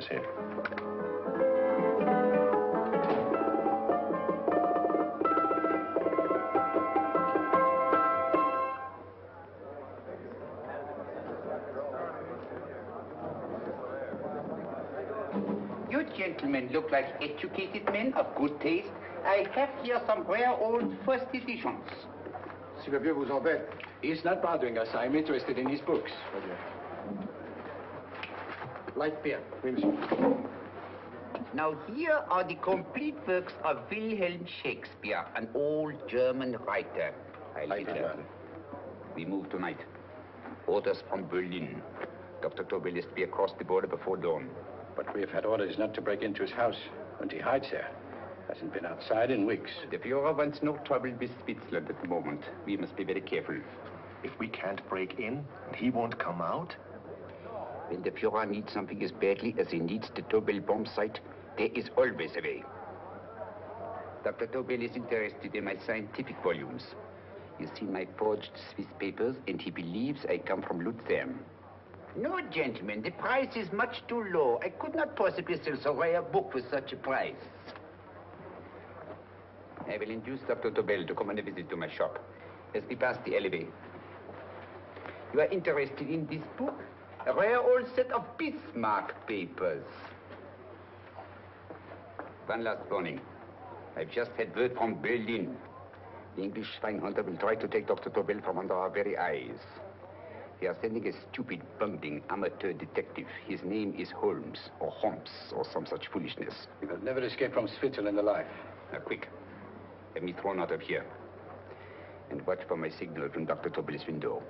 here. You gentlemen look like educated men of good taste. I have here some rare old first editions. Si le vieux vous embête. He's not bothering us. I'm interested in his books. Light beer. Oui, monsieur. Now here are the complete works of Wilhelm Shakespeare, an old German writer. We move tonight. Orders from Berlin. Dr. Tobel is to be across the border before dawn. But we have had orders not to break into his house, and he hides there. Hasn't been outside in weeks. The Führer wants no trouble with Switzerland at the moment. We must be very careful. If we can't break in, and he won't come out? When the Führer needs something as badly as he needs the Tobel bomb site, there is always a way. Dr. Tobel is interested in my scientific volumes. He's seen my forged Swiss papers, and he believes I come from Lucerne. No, gentlemen, the price is much too low. I could not possibly sell so rare a book for such a price. I will induce Dr. Tobel to come on a visit to my shop as we pass the alleyway. You are interested in this book? A rare old set of Bismarck papers. One last warning. I've just had word from Berlin. The English spine hunter will try to take Dr. Tobel from under our very eyes. They are sending a stupid, bungling amateur detective. His name is Holmes, or some such foolishness. He will never escape from Switzerland alive. Now, quick. Get me thrown out of here. And watch for my signal from Dr. Tobel's window.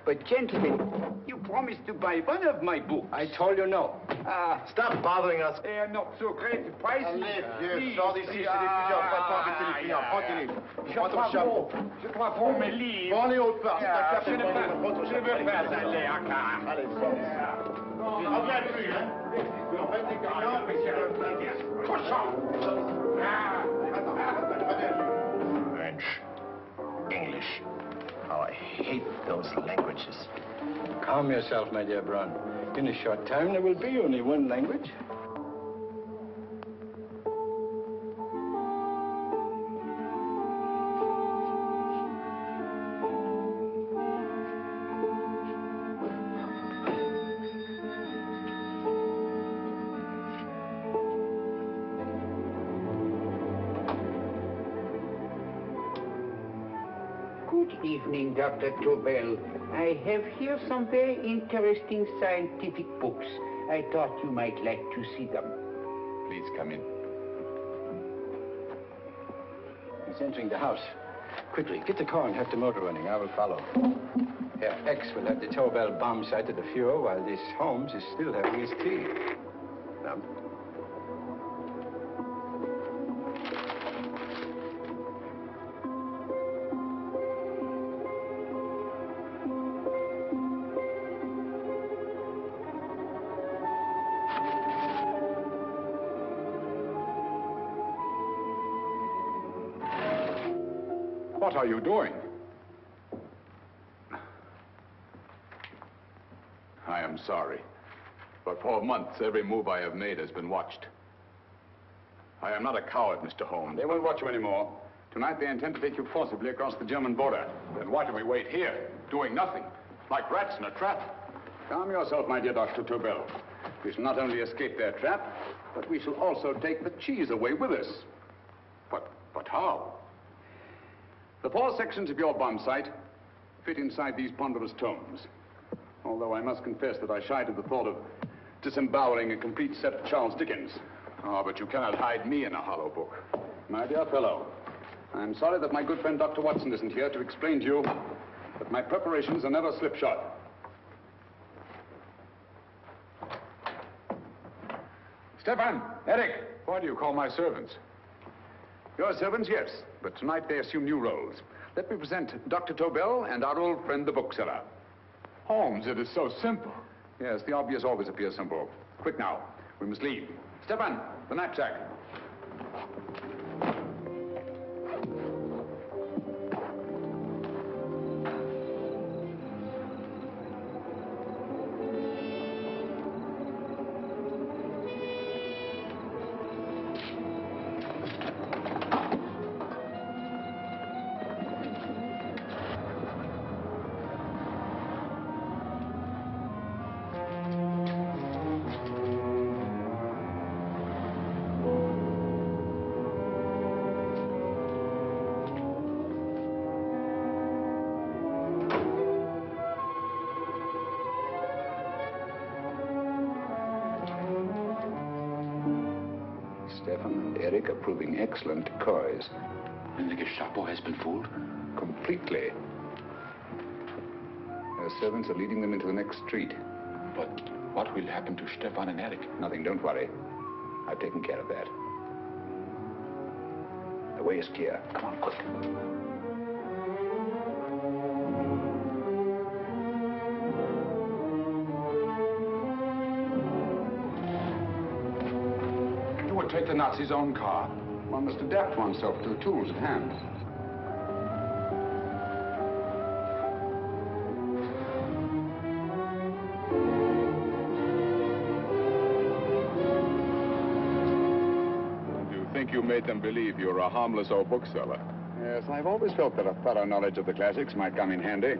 But, gentlemen, you promised to buy one of my books. I told you no. Stop bothering us. They are not so great. The price Allez, vieux, sors d'ici, c'est des fusils, on va pas embêter les clients. Prends-les. Prends ton chapeau. Je crois pour mes livres. Prends-les hautes parts. Je ne veux pas aller à car. Allez, sors. Reviens plus, hein. En fait, les clients, French, English. Oh, I hate those languages. Calm yourself, my dear Brown. In a short time, there will be only one language. Good evening, Dr. Tobel. I have here some very interesting scientific books. I thought you might like to see them. Please come in. He's entering the house. Quickly, get the car and have the motor running. I will follow. Herr X will have the Tobel bomb site at the Führer while this Holmes is still having his tea. Now, What are you doing? I am sorry, but for months, every move I have made has been watched. I am not a coward, Mr. Holmes. They won't watch you anymore. Tonight, they intend to take you forcibly across the German border. Then why do we wait here, doing nothing, like rats in a trap? Calm yourself, my dear Dr. Tobel. We shall not only escape their trap, but we shall also take the cheese away with us. But how? The 4 sections of your bomb site fit inside these ponderous tomes. Although I must confess that I shied at the thought of disemboweling a complete set of Charles Dickens. Oh, but you cannot hide me in a hollow book. My dear fellow, I'm sorry that my good friend Dr. Watson isn't here to explain to you that my preparations are never slipshod. Stefan, Eric, why do you call my servants? Your servants, yes, but tonight they assume new roles. Let me present Dr. Tobel and our old friend, the bookseller. Holmes, it is so simple. Yes, the obvious always appears simple. Quick now, we must leave. Stefan, the knapsack. Stefan and Eric are proving excellent decoys. And the Gestapo has been fooled? Completely. Their servants are leading them into the next street. But what will happen to Stefan and Eric? Nothing, don't worry. I've taken care of that. The way is clear. Come on, quick. You would take the Nazis' own car. One must adapt oneself to the tools at hand. You made them believe you were a harmless old bookseller. Yes, I've always felt that a thorough knowledge of the classics might come in handy.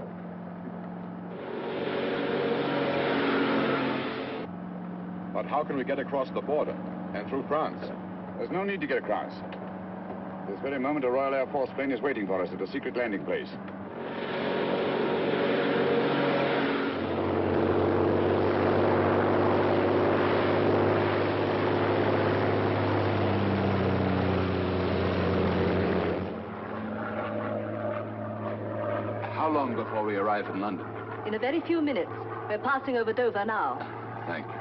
But how can we get across the border and through France? There's no need to get across. This very moment, a Royal Air Force plane is waiting for us at a secret landing place. How long before we arrive in London? In a very few minutes. We're passing over Dover now. Thank you.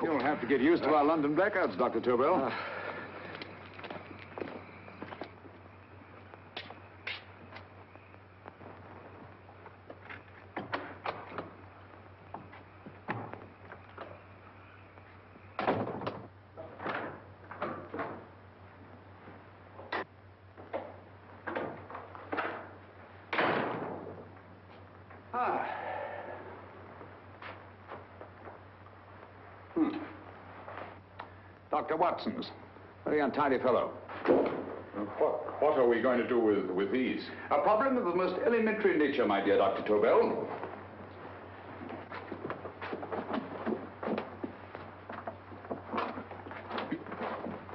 You'll have to get used to our London blackouts, Dr. Tobel. Dr. Watson's. Very untidy fellow. What are we going to do with these? A problem of the most elementary nature, my dear Dr. Tobel.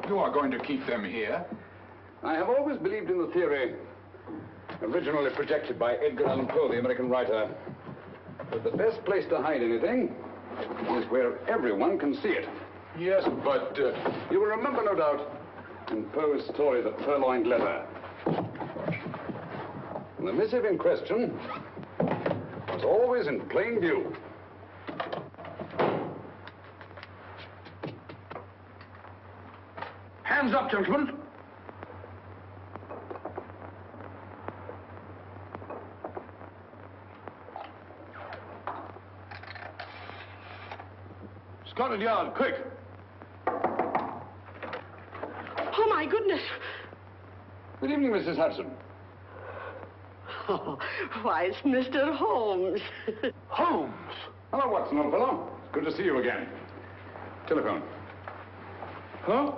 You are going to keep them here? I have always believed in the theory, originally projected by Edgar Allan Poe, the American writer, that the best place to hide anything is where everyone can see it. Yes, but... You will remember, no doubt, in Poe's story, The Purloined Letter. The missive in question was always in plain view. Hands up, gentlemen. Scotland Yard, quick. Oh, my goodness. Good evening, Mrs. Hudson. Oh, why, it's Mr. Holmes. Holmes. Hello, Watson, old fellow. It's good to see you again. Telephone. Huh?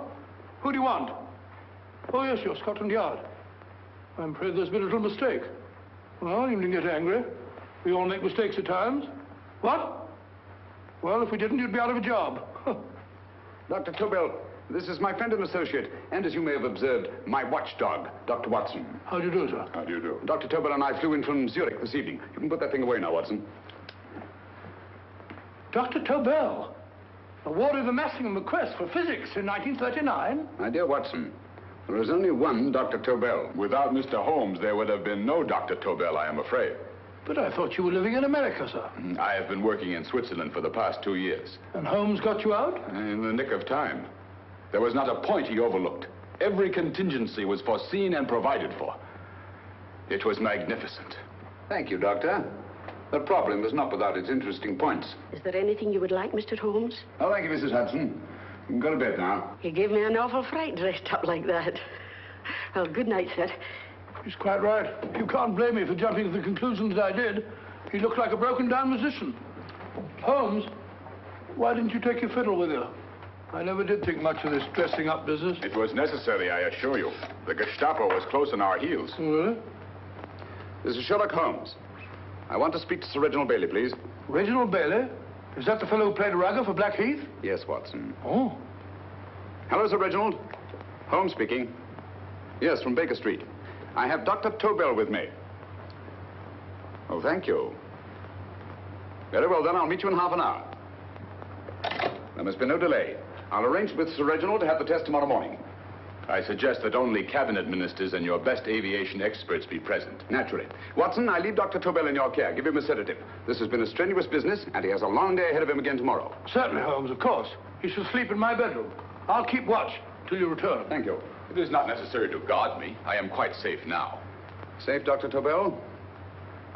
Who do you want? Oh, yes, you're Scotland Yard. I'm afraid there's been a little mistake. Well, you needn't get angry. We all make mistakes at times. What? Well, if we didn't, you'd be out of a job. Dr. Tobel, this is my friend and associate, and as you may have observed, my watchdog, Dr. Watson. How do you do, sir? How do you do? Dr. Tobel and I flew in from Zurich this evening. You can put that thing away now, Watson. Dr. Tobel, awarded the Massingham Bequest for physics in 1939. My dear Watson, there is only one Dr. Tobel. Without Mr. Holmes, there would have been no Dr. Tobel, I am afraid. But I thought you were living in America, sir. I have been working in Switzerland for the past 2 years. And Holmes got you out? In the nick of time. There was not a point he overlooked. Every contingency was foreseen and provided for. It was magnificent. Thank you, Doctor. The problem is not without its interesting points. Is there anything you would like, Mr. Holmes? Oh, thank you, Mrs. Hudson. You can go to bed now. You gave me an awful fright dressed up like that. Well, good night, sir. He's quite right. You can't blame me for jumping to the conclusion that I did. He looked like a broken-down musician. Holmes, why didn't you take your fiddle with you? I never did think much of this dressing-up business. It was necessary, I assure you. The Gestapo was close on our heels. Really? This is Sherlock Holmes. I want to speak to Sir Reginald Bailey, please. Reginald Bailey? Is that the fellow who played Rugger for Blackheath? Yes, Watson. Oh. Hello, Sir Reginald. Holmes speaking. Yes, from Baker Street. I have Dr. Tobel with me. Oh, thank you. Very well, then. I'll meet you in half an hour. There must be no delay. I'll arrange with Sir Reginald to have the test tomorrow morning. I suggest that only cabinet ministers and your best aviation experts be present. Naturally. Watson, I leave Dr. Tobel in your care. Give him a sedative. This has been a strenuous business, and he has a long day ahead of him again tomorrow. Certainly, Holmes, of course. He shall sleep in my bedroom. I'll keep watch till you return. Thank you. It is not necessary to guard me. I am quite safe now. Safe, Dr. Tobel?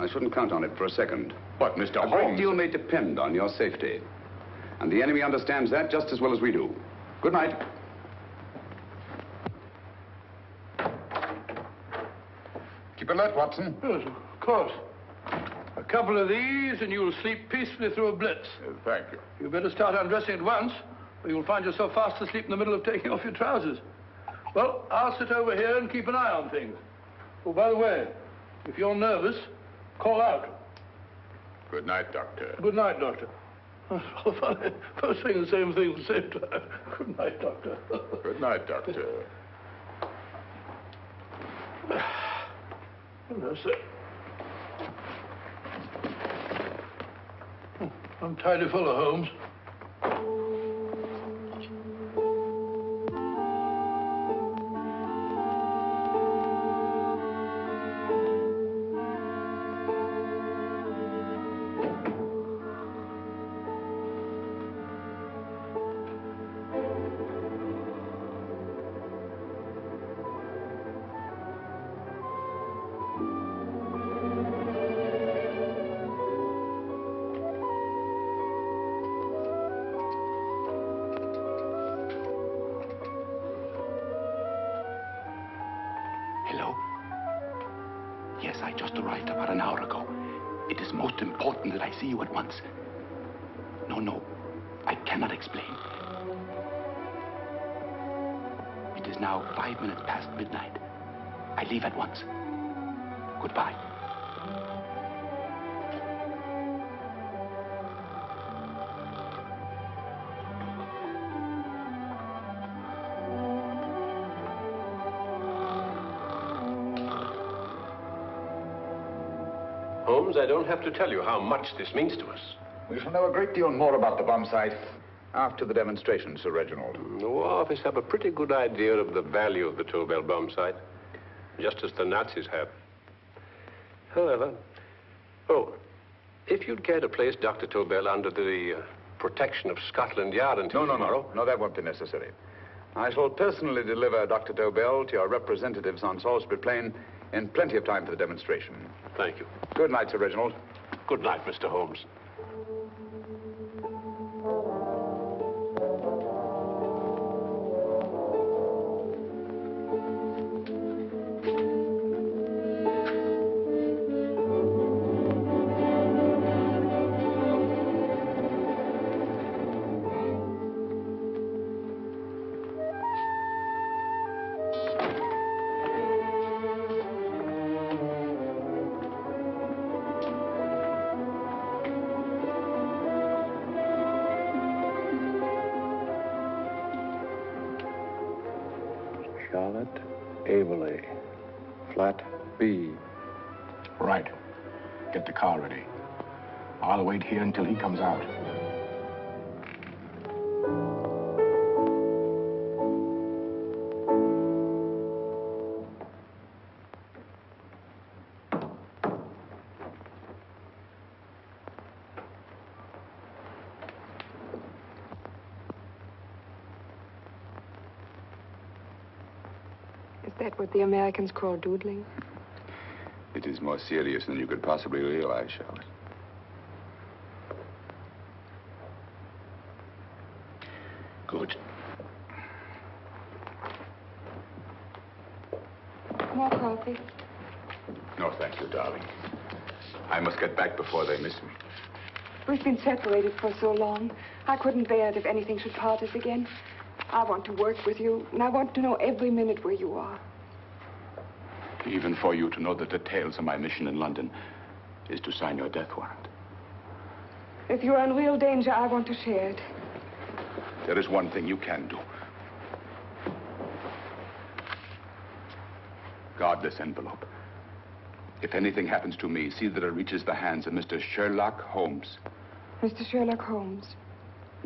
I shouldn't count on it for a second. But, Mr. Holmes... A great deal may depend on your safety. And the enemy understands that just as well as we do. Good night. Keep alert, Watson. Yes, of course. A couple of these, and you'll sleep peacefully through a blitz. Thank you. You better start undressing at once, or you'll find yourself fast asleep in the middle of taking off your trousers. Well, I'll sit over here and keep an eye on things. Oh, by the way, if you're nervous, call out. Good night, Doctor. Good night, Doctor. Oh, funny. Both saying the same thing at the same time. Good night, Doctor. Good night, Doctor. That's it. Untidy fellow, Holmes. Hello? Yes, I just arrived about an hour ago. It is most important that I see you at once. No, I cannot explain. It is now 5 minutes past midnight. I leave at once. Goodbye. Holmes, I don't have to tell you how much this means to us. We shall know a great deal more about the bomb site after the demonstration, Sir Reginald. The War Office have a pretty good idea of the value of the Tobel bomb site, just as the Nazis have. However, if you'd care to place Dr. Tobel under the protection of Scotland Yard until tomorrow... No, that won't be necessary. I shall personally deliver Dr. Tobel to your representatives on Salisbury Plain in plenty of time for the demonstration. Thank you. Good night, Sir Reginald. Good night, Mr. Holmes. Charlotte Averley, flat B. Right. Get the car ready. I'll wait here until he comes out. Is that what the Americans call doodling? It is more serious than you could possibly realize, Charlotte. Good. More coffee? No, thank you, darling. I must get back before they miss me. We've been separated for so long. I couldn't bear it if anything should part us again. I want to work with you, and I want to know every minute where you are. Even for you to know the details of my mission in London is to sign your death warrant. If you are in real danger, I want to share it. There is one thing you can do. Guard this envelope. If anything happens to me, see that it reaches the hands of Mr. Sherlock Holmes. Mr. Sherlock Holmes,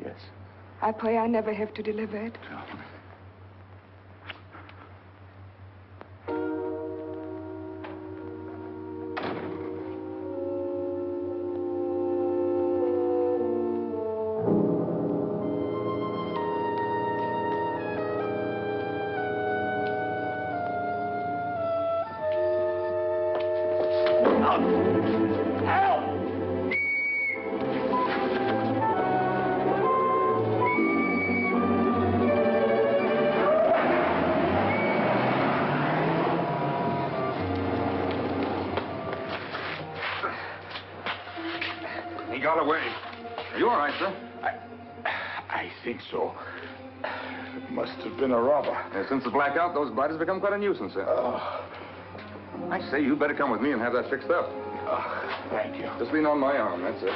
Yes. I pray I never have to deliver it. He got away. Are you all right, sir? I think so. Must have been a robber. Since the blackout, those blighters become quite a nuisance, sir. I say, you better come with me and have that fixed up. Thank you. Just lean on my arm, that's it.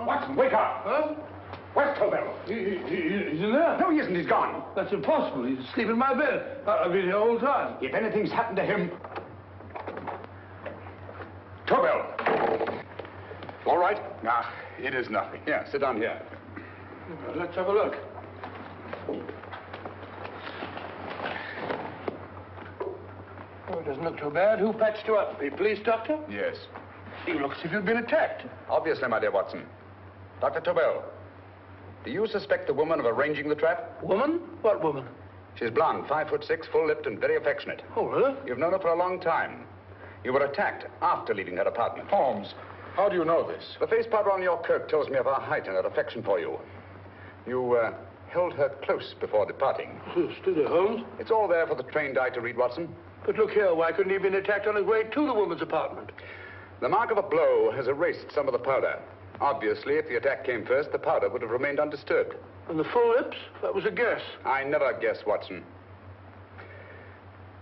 Watson, wake up! Huh? Where's Tobel? He's in there. No, he isn't. He's gone. That's impossible. He's asleep in my bed. I've been here all the time. If anything's happened to him... Tobel! All right? Nah, it is nothing. Yeah, sit down here. Let's have a look. Oh, it doesn't look too bad. Who patched you up? The police doctor? Yes. You look as if you'd been attacked. Obviously, my dear Watson. Dr. Tobel, do you suspect the woman of arranging the trap? Woman? What woman? She's blonde, 5'6", full-lipped, and very affectionate. Oh, really? You've known her for a long time. You were attacked after leaving her apartment. Holmes, how do you know this? The face powder on your coat tells me of her height and her affection for you. You held her close before departing. Still there, Holmes? It's all there for the trained eye to read, Watson. But look here, why couldn't he have been attacked on his way to the woman's apartment? The mark of a blow has erased some of the powder. Obviously, if the attack came first, the powder would have remained undisturbed. And the full lips? That was a guess. I never guess, Watson.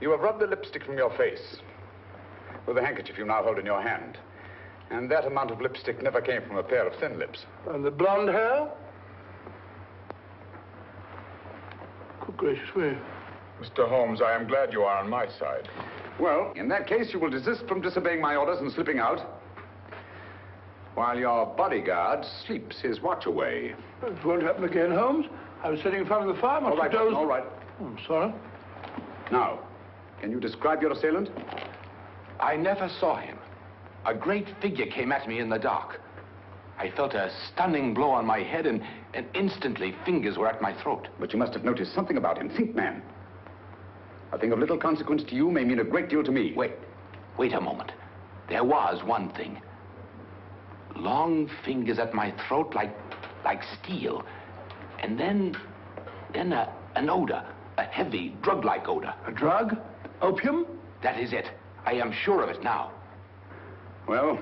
You have rubbed the lipstick from your face with the handkerchief you now hold in your hand. And that amount of lipstick never came from a pair of thin lips. And the blonde hair? Good gracious me. Mr. Holmes, I am glad you are on my side. Well, in that case, you will desist from disobeying my orders and slipping out, while your bodyguard sleeps his watch away. It won't happen again, Holmes. I was sitting in front of the fire. All right, Watson, all right. Oh, I'm sorry. Now, can you describe your assailant? I never saw him. A great figure came at me in the dark. I felt a stunning blow on my head, and instantly fingers were at my throat. But you must have noticed something about him. Think, man. A thing of little consequence to you may mean a great deal to me. Wait a moment. There was one thing. Long fingers at my throat like steel. And then an odor, a heavy, drug-like odor. A drug? Opium? That is it. I am sure of it now. Well,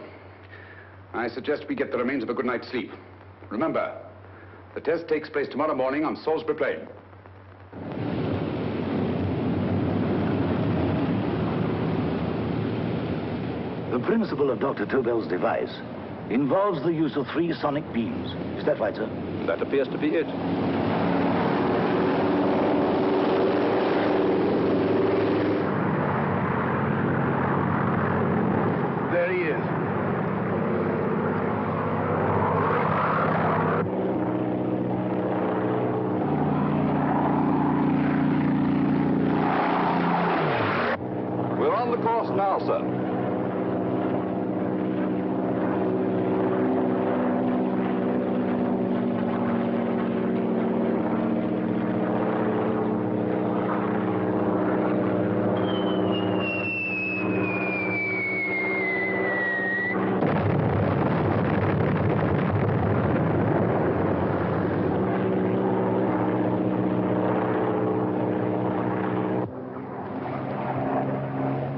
I suggest we get the remains of a good night's sleep. Remember, the test takes place tomorrow morning on Salisbury Plain. The principle of Dr. Tobel's device involves the use of 3 sonic beams. Is that right, sir? That appears to be it. There he is. We're on the course now, sir.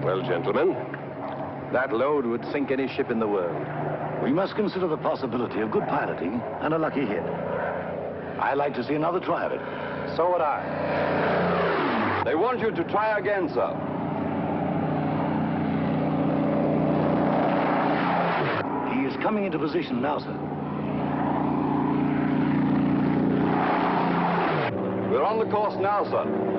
Well, gentlemen, that load would sink any ship in the world. We must consider the possibility of good piloting and a lucky hit. I'd like to see another try of it. So would I. They want you to try again, sir. He is coming into position now, sir. We're on the course now, sir.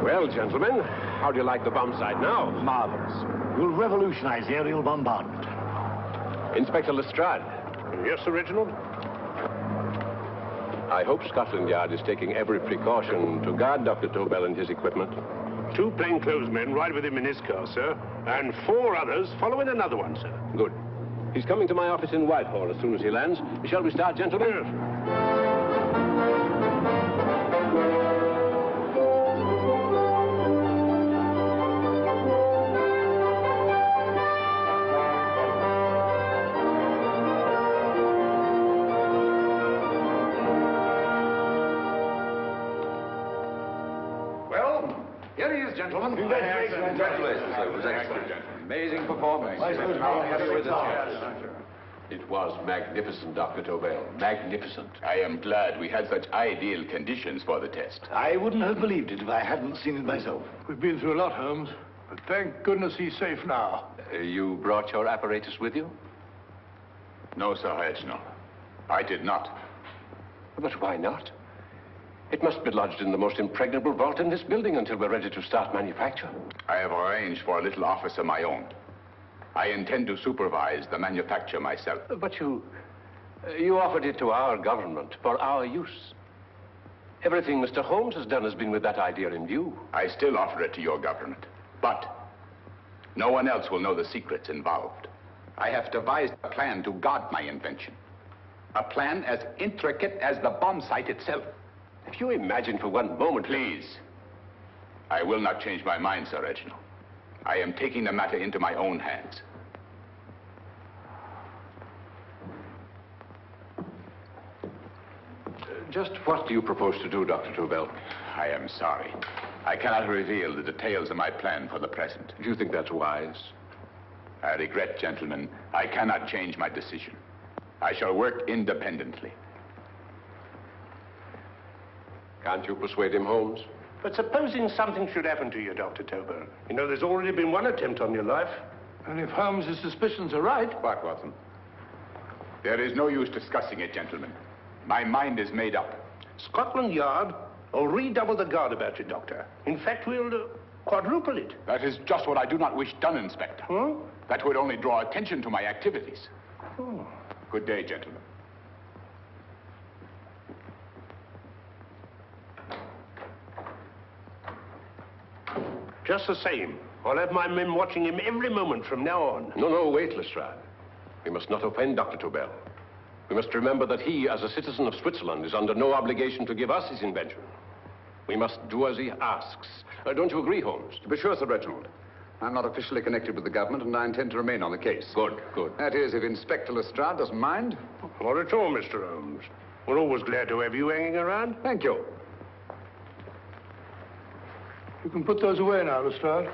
Well, gentlemen, how do you like the bomb sight now? Marvelous. We'll revolutionize aerial bombardment. Inspector Lestrade. Yes, Sir Reginald? I hope Scotland Yard is taking every precaution to guard Dr. Tobel and his equipment. 2 plainclothesmen ride with him in his car, sir, and 4 others follow in another one, sir. Good. He's coming to my office in Whitehall as soon as he lands. Shall we start, gentlemen? Yes. Here he is, gentlemen. Congratulations, sir. It was excellent. Amazing performance. It was magnificent, Dr. Tobel. Magnificent. I am glad we had such ideal conditions for the test. I wouldn't have believed it if I hadn't seen it myself. We've been through a lot, Holmes, but thank goodness he's safe now. You brought your apparatus with you? No, Sir Reginald. I did not. But why not? It must be lodged in the most impregnable vault in this building until we're ready to start manufacture. I have arranged for a little office of my own. I intend to supervise the manufacture myself. But you offered it to our government for our use. Everything Mr. Holmes has done has been with that idea in view. I still offer it to your government, but no one else will know the secrets involved. I have devised a plan to guard my invention. A plan as intricate as the bomb sight itself. If you imagine for one moment... Please. I will not change my mind, Sir Reginald. I am taking the matter into my own hands. Just what do you propose to do, Dr. Tobel? I am sorry. I cannot reveal the details of my plan for the present. Do you think that's wise? I regret, gentlemen, I cannot change my decision. I shall work independently. Can't you persuade him, Holmes? But supposing something should happen to you, Dr. Tobel. You know, there's already been one attempt on your life. And if Holmes' suspicions are right... Quiet, Watson. There is no use discussing it, gentlemen. My mind is made up. Scotland Yard will redouble the guard about you, Doctor. In fact, we'll quadruple it. That is just what I do not wish done, Inspector. Huh? That would only draw attention to my activities. Oh. Good day, gentlemen. Just the same, I'll have my men watching him every moment from now on. No, wait, Lestrade. We must not offend Dr. Tobel. We must remember that he, as a citizen of Switzerland, is under no obligation to give us his invention. We must do as he asks. Don't you agree, Holmes? To be sure, Sir Reginald. I'm not officially connected with the government, and I intend to remain on the case. Good. That is, if Inspector Lestrade doesn't mind. Not at all, Mr. Holmes. We're always glad to have you hanging around. Thank you. You can put those away now, Lestrade.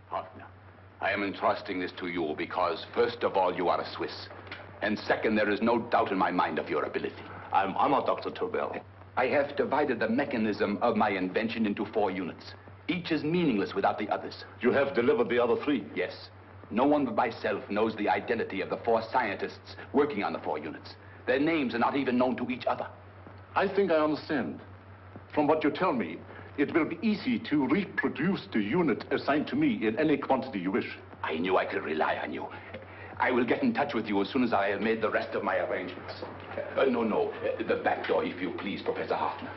Hoffner, I am entrusting this to you because, first of all, you are a Swiss. And second, there is no doubt in my mind of your ability. I'm honored, Dr. Tobel. I have divided the mechanism of my invention into 4 units. Each is meaningless without the others. You have delivered the other 3? Yes. No one but myself knows the identity of the 4 scientists working on the 4 units. Their names are not even known to each other. I think I understand. From what you tell me, it will be easy to reproduce the unit assigned to me in any quantity you wish. I knew I could rely on you. I will get in touch with you as soon as I have made the rest of my arrangements. No, the back door, if you please, Professor Hoffner.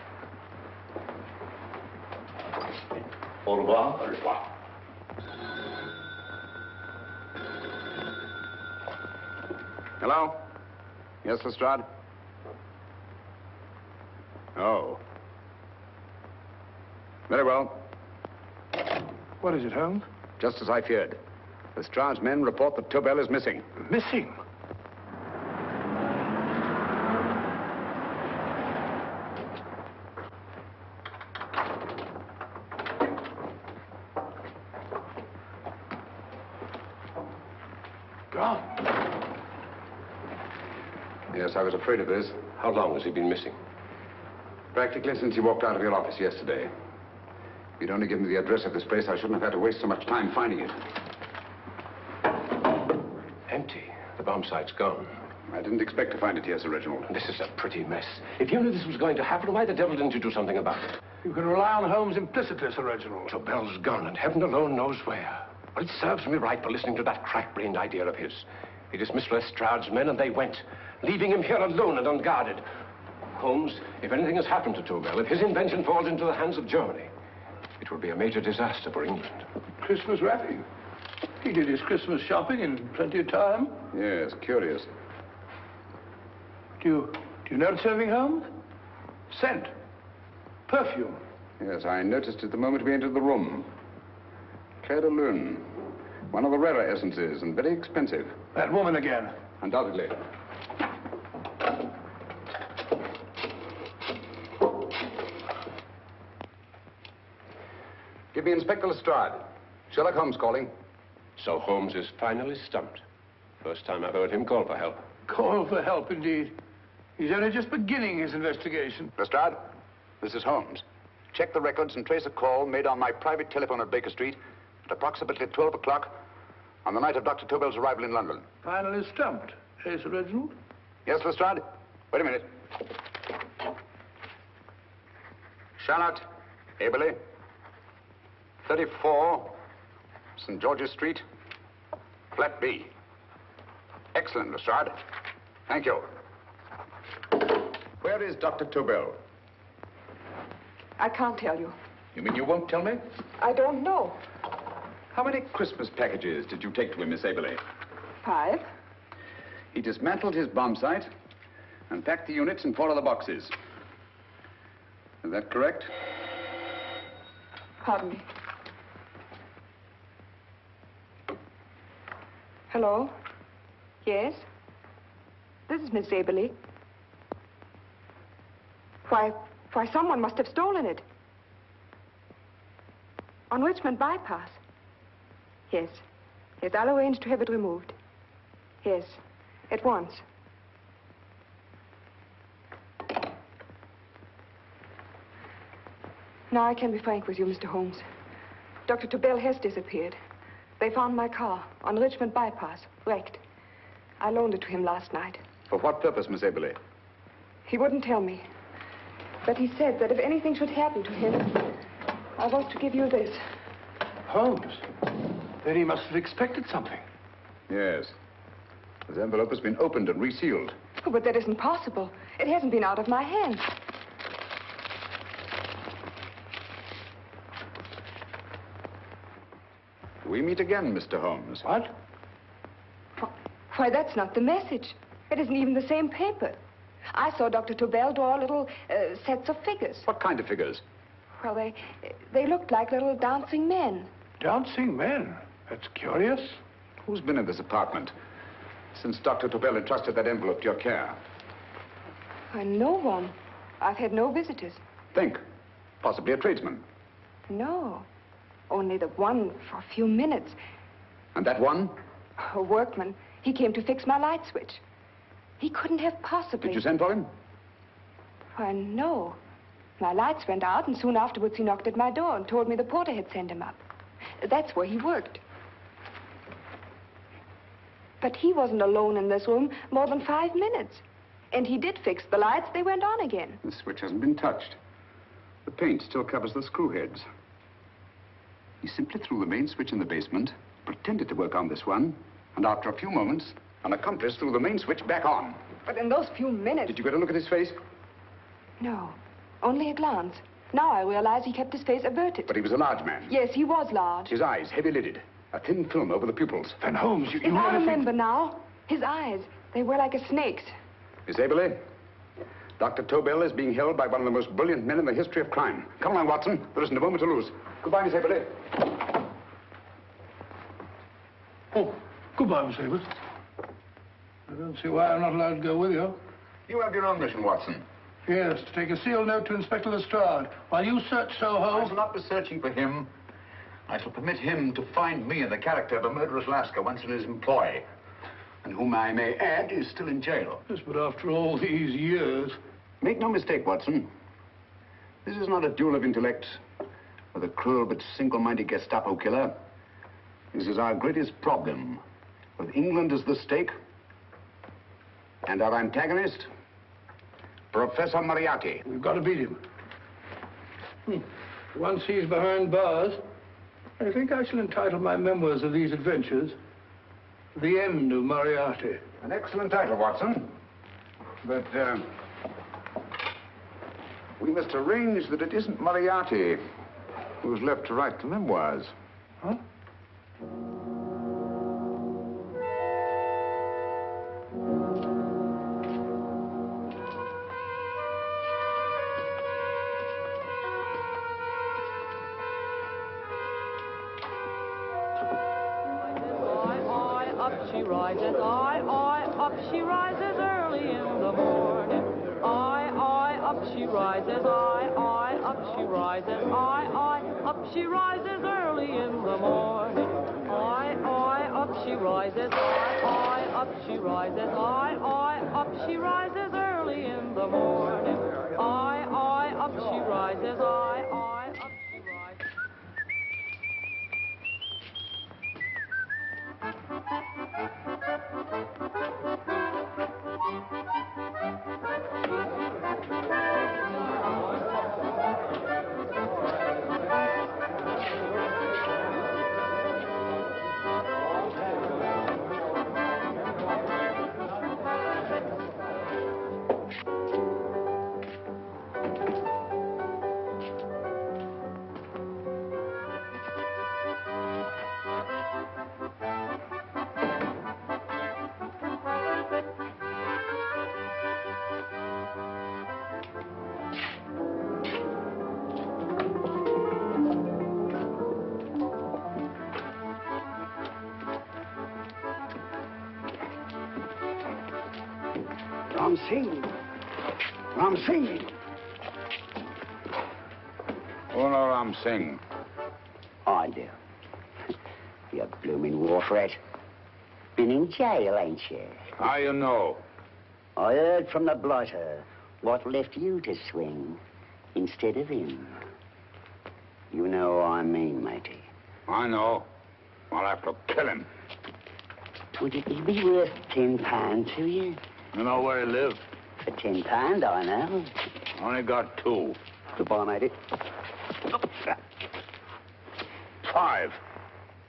Au revoir. Au revoir. Hello? Yes, Lestrade? Oh. Very well. What is it, Holmes? Just as I feared. Lestrade's men report that Tobel is missing. Missing? Gone. Yes, I was afraid of this. How long has he been missing? Practically since he walked out of your office yesterday. If you'd only given me the address of this place, I shouldn't have had to waste so much time finding it. Empty. The bomb site's gone. I didn't expect to find it here, Sir Reginald. This is a pretty mess. If you knew this was going to happen, why the devil didn't you do something about it? You can rely on Holmes implicitly, Sir Reginald. Tobel's gone, and heaven alone knows where. Well, it serves me right for listening to that crack-brained idea of his. He dismissed Lestrade's men, and they went, leaving him here alone and unguarded. Holmes, if anything has happened to Tobel, if his invention falls into the hands of Germany, it will be a major disaster for England. Christmas wrapping. He did his Christmas shopping in plenty of time. Yes, curious. Do you notice anything, Holmes? Scent. Perfume. Yes, I noticed it the moment we entered the room. Clair de Lune. One of the rarer essences, and very expensive. That woman again. Undoubtedly. Give me Inspector Lestrade. Sherlock Holmes calling. So Holmes is finally stumped. First time I've heard him call for help. Call for help, indeed. He's only just beginning his investigation. Lestrade, this is Holmes. Check the records and trace a call made on my private telephone at Baker Street at approximately 12 o'clock on the night of Dr. Tobel's arrival in London. Finally stumped, eh, Sir Reginald? Yes, Lestrade? Wait a minute. Charlotte, Aberley, 34, St. George's Street, flat B. Excellent, Lestrade. Thank you. Where is Dr. Tobel? I can't tell you. You mean you won't tell me? I don't know. How many Christmas packages did you take to him, Miss Aberley? 5. He dismantled his bomb site and packed the units in 4 other boxes. Is that correct? Pardon me. Hello? Yes? This is Miss Aberley. Why, someone must have stolen it. On Richmond Bypass. Yes. Yes, I'll arrange to have it removed. Yes, at once. Now I can be frank with you, Mr. Holmes. Dr. Tobel has disappeared. They found my car on Richmond Bypass, wrecked. I loaned it to him last night. For what purpose, Miss Aberley? He wouldn't tell me. But he said that if anything should happen to him, I was to give you this. Holmes? Then he must have expected something. Yes. This envelope has been opened and resealed. Oh, but that isn't possible. It hasn't been out of my hands. We meet again, Mr. Holmes. What? Why, that's not the message. It isn't even the same paper. I saw Dr. Tobel draw little sets of figures. What kind of figures? Well, they looked like little dancing men. Dancing men? That's curious. Who's been in this apartment since Dr. Tobel entrusted that envelope to your care? Why, no one. I've had no visitors. Think. Possibly a tradesman. No. Only the one for a few minutes. And that one? A workman. He came to fix my light switch. He couldn't have possibly... Did you send for him? Why, no. My lights went out, and soon afterwards he knocked at my door and told me the porter had sent him up. That's where he worked. But he wasn't alone in this room more than 5 minutes. And he did fix the lights. They went on again. The switch hasn't been touched. The paint still covers the screw heads. He simply threw the main switch in the basement, pretended to work on this one, and after a few moments, an accomplice threw the main switch back on. But in those few minutes... Did you get a look at his face? No, only a glance. Now I realize he kept his face averted. But he was a large man. Yes, he was large. His eyes heavy-lidded, a thin film over the pupils. Then Holmes, you I remember now. His eyes, They were like a snake's. Miss Aberley, Dr. Tobel is being held by one of the most brilliant men in the history of crime. Come along, Watson. There isn't a moment to lose. Goodbye, Miss Aberley. Oh, goodbye, Miss Aberley. I don't see why I'm not allowed to go with you. You have your own mission, Watson. Yes, to take a sealed note to Inspector Lestrade while you search Soho. I shall not be searching for him. I shall permit him to find me in the character of a murderous lascar once in his employ, and whom I may add is still in jail. Yes, but after all these years... Make no mistake, Watson. This is not a duel of intellects with a cruel but single-minded Gestapo killer. This is our greatest problem, with England as the stake, and our antagonist, Professor Moriarty. We've got to beat him. Once he's behind bars, I think I shall entitle my memoirs of these adventures, The End of Moriarty. An excellent title, Watson. But, we must arrange that it isn't Moriarty who's left to write the memoirs. Huh? Up she rises, up she rises early in the morning. Up she rises, up she rises, up she rises early in the morning. Up she rises, up she rises, up she rises early in the morning. Up she rises, up she rises. Ram Singh. Ram Singh. Oh, no, Ram Singh. I do. You blooming war threat. Been in jail, ain't you? How you know? I heard from the blotter what left you to swing instead of him. You know what I mean, matey. I know. I'll have to kill him. Would it be worth £10 to you? You know where he lives? For £10, I know. Only got 2. Goodbye, matey. 5.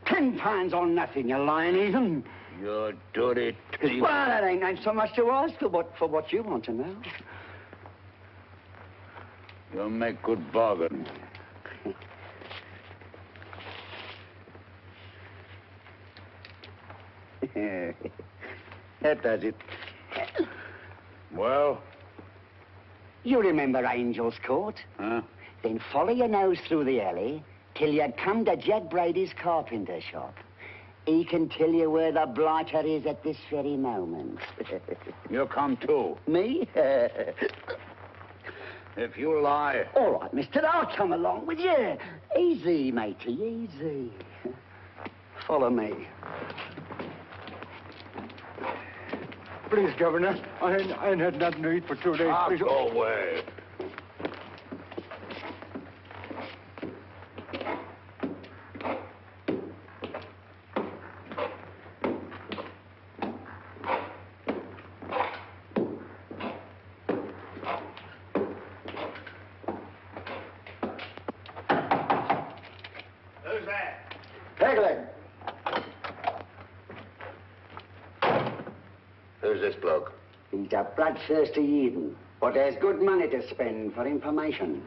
£10 on nothing, you lying heathen. You dirty thief. Well, that ain't so much to ask for what you want to know. You'll make good bargain. That does it. Well? You remember Angel's Court? Huh? Then follow your nose through the alley till you come to Jack Brady's carpenter shop. He can tell you where the blighter is at this very moment. You come too. Me? If you lie... All right, mister, I'll come along with you. Easy, matey, easy. Follow me. Please, Governor, I ain't had nothing to eat for 2 days. Please. Go away. Who's that? Pegleg. Who's this bloke? He's a bloodthirsty heathen, but there's good money to spend for information.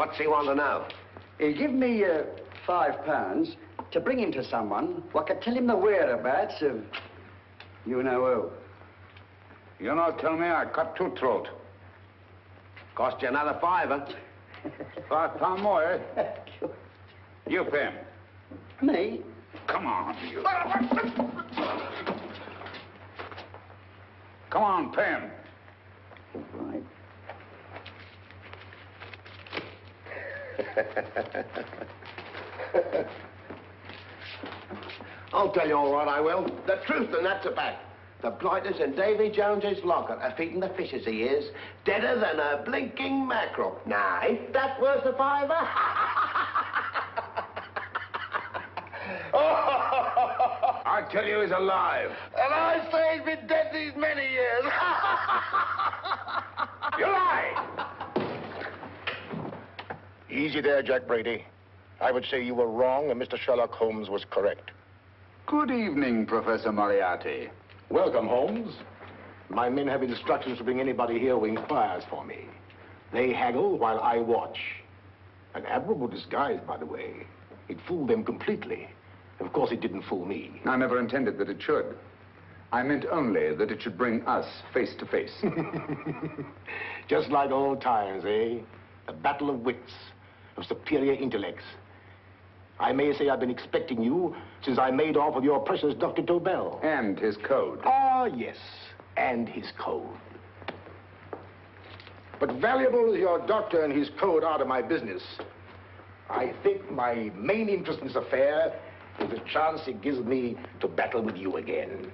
What's he want to know? He give me £5 to bring him to someone who could tell him the whereabouts of you know who. You not tell me I cut two throat. Cost you another £5. £5 more, eh? You pay him. Me? Come on, you. Come on, pay him. Right. I'll tell you all right, I will. The truth, and that's a fact. The blighters in Davy Jones's locker are feeding the fishes, he is. Deader than a blinking mackerel. Now, ain't that worth a £5? I tell you he's alive. And I say he's been dead these many years. You lie! Easy there, Jack Brady. I would say you were wrong and Mr. Sherlock Holmes was correct. Good evening, Professor Moriarty. Welcome, Holmes. My men have instructions to bring anybody here who inquires for me. They haggle while I watch. An admirable disguise, by the way. It fooled them completely. Of course, it didn't fool me. I never intended that it should. I meant only that it should bring us face to face. Just like old times, eh? A battle of wits, of superior intellects. I may say I've been expecting you since I made off with your precious Dr. Tobel. And his code. Ah, yes, and his code. But valuable as your doctor and his code are to my business, I think my main interest in this affair is the chance it gives me to battle with you again.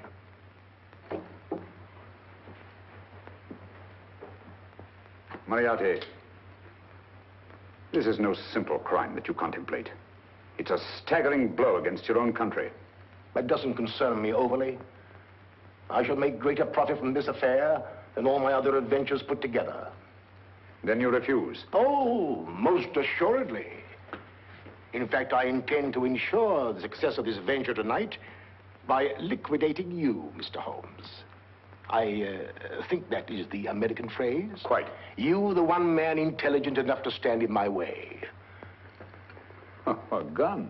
Moriarty, this is no simple crime that you contemplate. It's a staggering blow against your own country. That doesn't concern me overly. I shall make greater profit from this affair than all my other adventures put together. Then you refuse? Oh, most assuredly. In fact, I intend to ensure the success of this venture tonight by liquidating you, Mr. Holmes. I think that is the American phrase. Quite. You, the one man intelligent enough to stand in my way. A gun?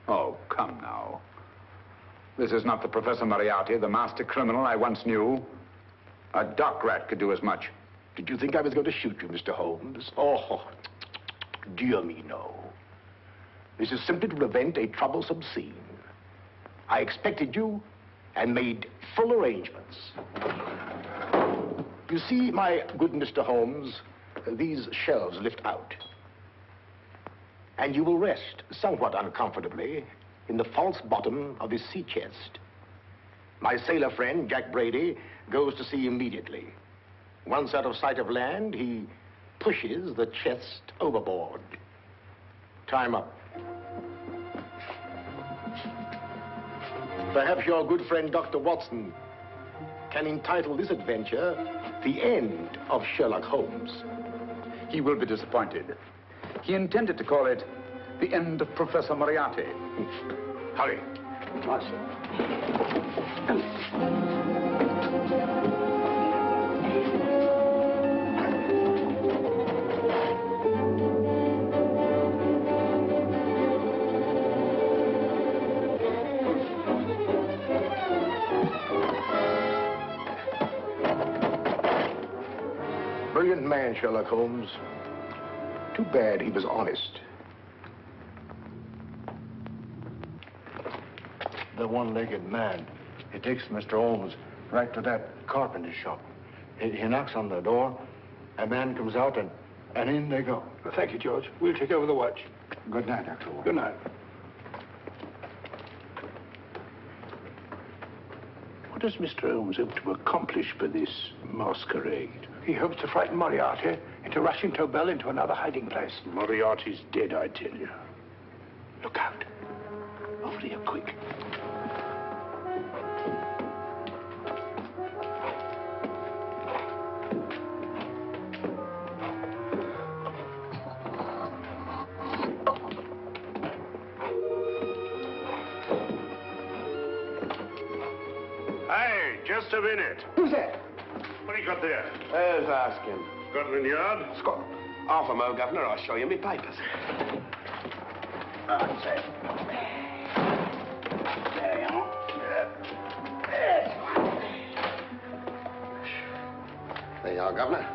Oh, come now. This is not the Professor Moriarty, the master criminal I once knew. A dock rat could do as much. Did you think I was going to shoot you, Mr. Holmes? Oh, dear me, no. This is simply to prevent a troublesome scene. I expected you and made full arrangements. You see, my good Mr. Holmes, these shelves lift out. And you will rest somewhat uncomfortably in the false bottom of this sea chest. My sailor friend, Jack Brady, goes to sea immediately. Once out of sight of land, he pushes the chest overboard. Time up. Perhaps your good friend, Dr. Watson, can entitle this adventure The End of Sherlock Holmes. He will be disappointed. He intended to call it The End of Professor Moriarty. Hurry. Brilliant man, Sherlock Holmes. Too bad he was honest. The one-legged man. He takes Mr. Holmes right to that carpenter shop. He knocks on the door, a man comes out, and in they go. Well, thank you, George. We'll take over the watch. Good night, Dr. Holmes. Good night. What does Mr. Holmes hope to accomplish by this masquerade? He hopes to frighten Moriarty into rushing Tobel into another hiding place. Moriarty's dead, I tell you. Look out. Over here, quick. Hey, just a minute. Who's that? What do you got there? Let's ask him. Scotland Yard? Scotland. Half a mo, Governor. I'll show you my papers. That's it. There you are. There you are, Governor.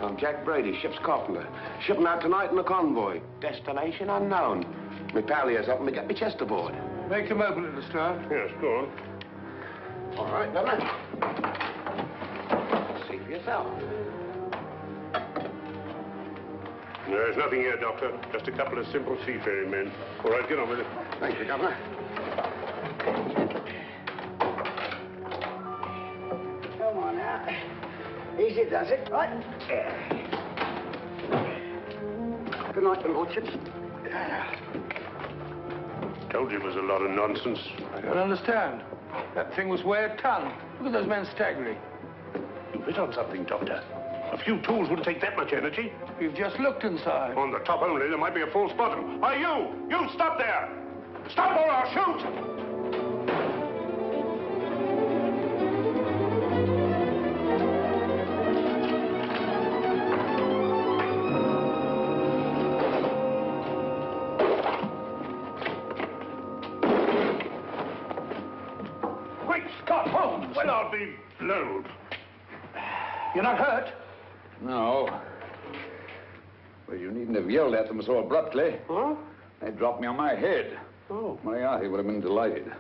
I'm Jack Brady, ship's carpenter. Shipping out tonight in a convoy. Destination unknown. My pal here's helping me get my chest aboard. Make him open it, Lestrade. Yes, go on. All right, Governor. See for yourself. There's nothing here, Doctor. Just a couple of simple seafaring men. All right, get on with it. Thank you, Governor. Come on now. Easy does it, right? Good night, the lordships. Told you it was a lot of nonsense. I don't understand. That thing was way a ton. Look at those men staggering. You hit on something, Doctor. A few tools wouldn't take that much energy. We've just looked inside. On the top only, there might be a false bottom. Hey, you! You stop there! Stop or I'll shoot! Great Scott, Holmes! Well, I'll be blowed. You're not hurt? No. Well, you needn't have yelled at them so abruptly. Huh? They dropped me on my head. Oh. Moriarty would have been delighted.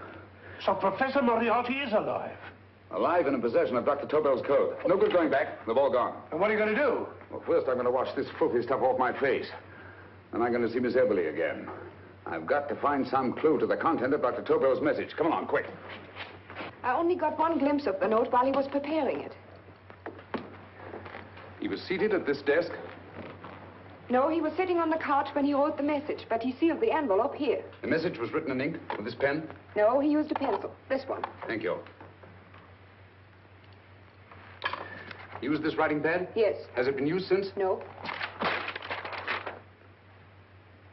So Professor Moriarty is alive? Alive and in possession of Dr. Tobel's code. No good going back. They've all gone. And what are you going to do? Well, first I'm going to wash this filthy stuff off my face. Then I'm going to see Miss Eberly again. I've got to find some clue to the content of Dr. Tobel's message. Come along, quick. I only got one glimpse of the note while he was preparing it. He was seated at this desk. No, he was sitting on the couch when he wrote the message, but he sealed the envelope here. The message was written in ink with this pen. No, he used a pencil. This one. Thank you. Used this writing pad? Yes. Has it been used since? No.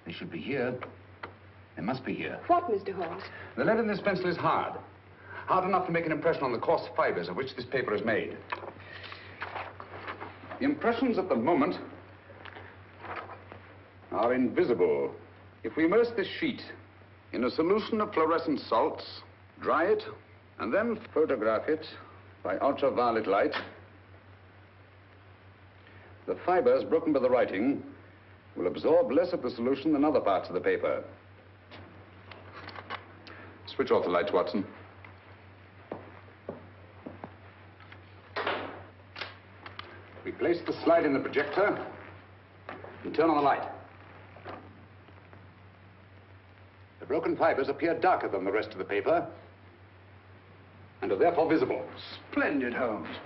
They should be here. They must be here. What, Mr. Holmes? The lead in this pencil is hard. Hard enough to make an impression on the coarse fibers of which this paper is made. The impressions at the moment are invisible. If we immerse this sheet in a solution of fluorescent salts, dry it, and then photograph it by ultraviolet light, the fibers broken by the writing will absorb less of the solution than other parts of the paper. Switch off the lights, Watson. We place the slide in the projector and turn on the light. The broken fibers appear darker than the rest of the paper and are therefore visible. Splendid, Holmes.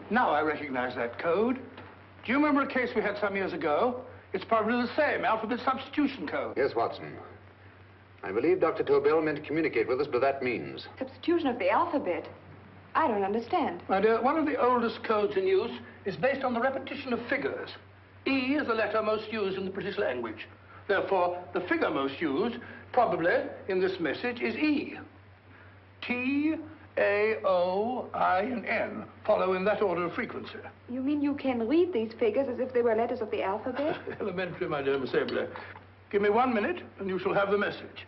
Now I recognize that code. Do you remember a case we had some years ago? It's probably the same, alphabet substitution code. Yes, Watson. I believe Dr. Tobel meant to communicate with us by that means. Substitution of the alphabet? I don't understand. My dear, one of the oldest codes in use is based on the repetition of figures. E is the letter most used in the British language. Therefore, the figure most used, probably, in this message is E. T, A, O, I, and N follow in that order of frequency. You mean you can read these figures as if they were letters of the alphabet? Elementary, my dear Miss Eberly. Give me 1 minute, and you shall have the message.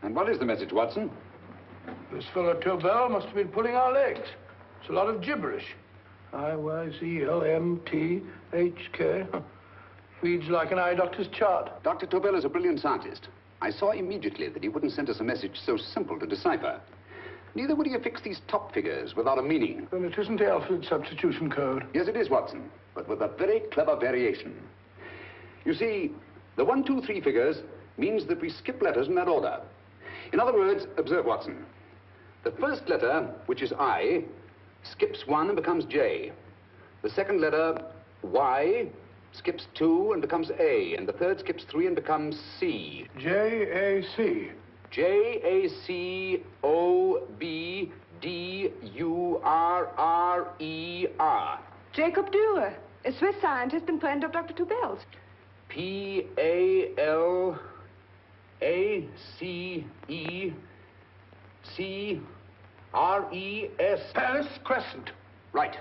And what is the message, Watson? This fellow Tobel must have been pulling our legs. It's a lot of gibberish. I-Y-Z-L-M-T-H-K. Reads like an eye doctor's chart. Dr. Tobel is a brilliant scientist. I saw immediately that he wouldn't send us a message so simple to decipher. Neither would he affix these top figures without a meaning. Then it isn't the alphabet substitution code. Yes, it is, Watson, but with a very clever variation. You see, the 1, 2, 3 figures means that we skip letters in that order. In other words, observe, Watson. The first letter, which is I, skips 1 and becomes J. The second letter, Y, skips 2 and becomes A. And the third skips 3 and becomes C. J-A-C. J-A-C-O-B-D-U-R-R-E-R. Jacob Dürer, a Swiss scientist and friend of Dr. Tobel's. P-A-L-A-C-E-C-R-E-S. Paris Crescent. Right.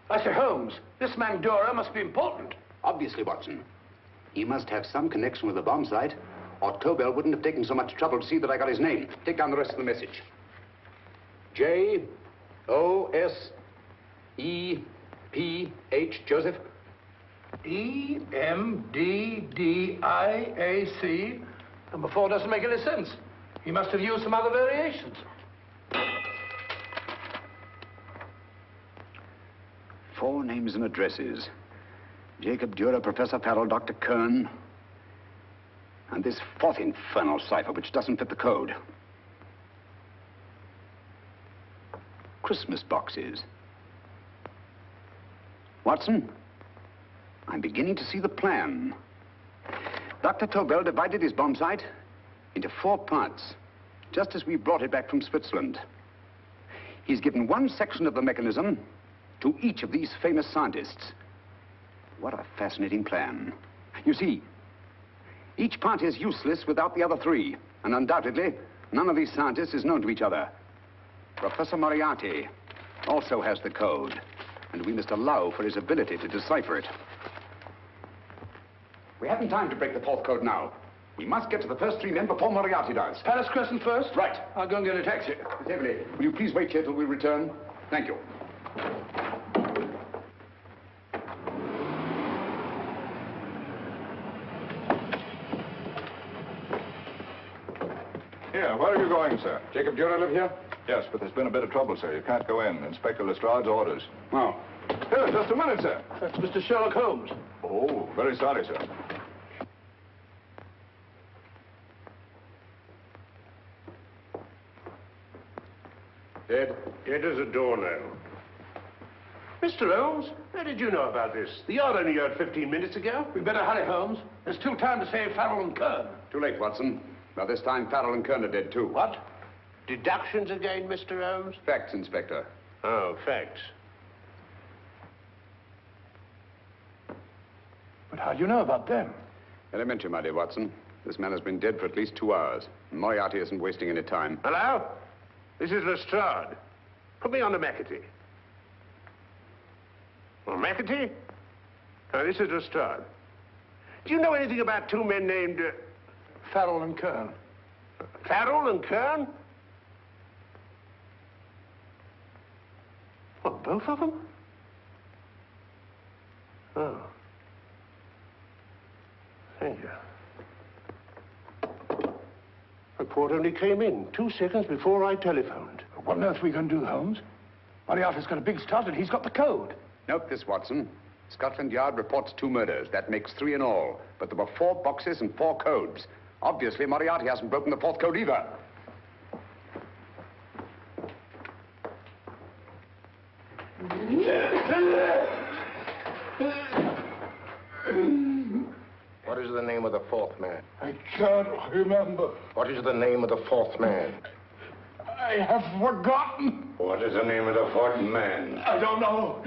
I say, Holmes, this man Dora must be important. Obviously, Watson. He must have some connection with the bomb site, or Tobel wouldn't have taken so much trouble to see that I got his name. Take down the rest of the message. J-O-S-E-P-H, Joseph. E-M-D-D-I-A-C. Number 4 doesn't make any sense. He must have used some other variations. 4 names and addresses. Jacob Dura, Professor Farrell, Dr. Kern. And this 4th infernal cipher, which doesn't fit the code. Christmas boxes. Watson, I'm beginning to see the plan. Dr. Tobel divided his bomb site into 4 parts, just as we brought it back from Switzerland. He's given one section of the mechanism to each of these famous scientists. What a fascinating plan. You see, each part is useless without the other 3, and undoubtedly, none of these scientists is known to each other. Professor Moriarty also has the code, and we must allow for his ability to decipher it. We haven't time to break the 4th code now. We must get to the first 3 men before Moriarty does. Palace Crescent first? Right. I'll go and get a taxi. Miss Everly, will you please wait here till we return? Thank you. Here, where are you going, sir? Jacob Dura live here? Yes, but there's been a bit of trouble, sir. You can't go in. Inspector Lestrade's orders. Oh. Here, just a minute, sir. That's Mr. Sherlock Holmes. Oh, very sorry, sir. Dead as a doornail. Mr. Holmes, how did you know about this? The yard only heard 15 minutes ago. We better hurry, Holmes. There's still time to save Farrell and Kern. Too late, Watson. By this time, Farrell and Kern are dead, too. What? Deductions again, Mr. Holmes? Facts, Inspector. Oh, facts. But how do you know about them? Elementary, my dear Watson. This man has been dead for at least 2 hours. Moriarty isn't wasting any time. Hello? This is Lestrade. Put me on to McAtee. Well, McAtee? No, this is Lestrade. Do you know anything about 2 men named... Farrell and Kern. Farrell and Kern? What, both of them? Oh. Thank you. Report only came in 2 seconds before I telephoned. What on earth are we going to do, Holmes? Moriarty's got a big start and he's got the code. Note this, Watson. Scotland Yard reports 2 murders. That makes 3 in all. But there were 4 boxes and 4 codes. Obviously, Moriarty hasn't broken the 4th code either. What is the name of the 4th man? I can't remember. What is the name of the 4th man? I have forgotten. What is the name of the 4th man? I don't know.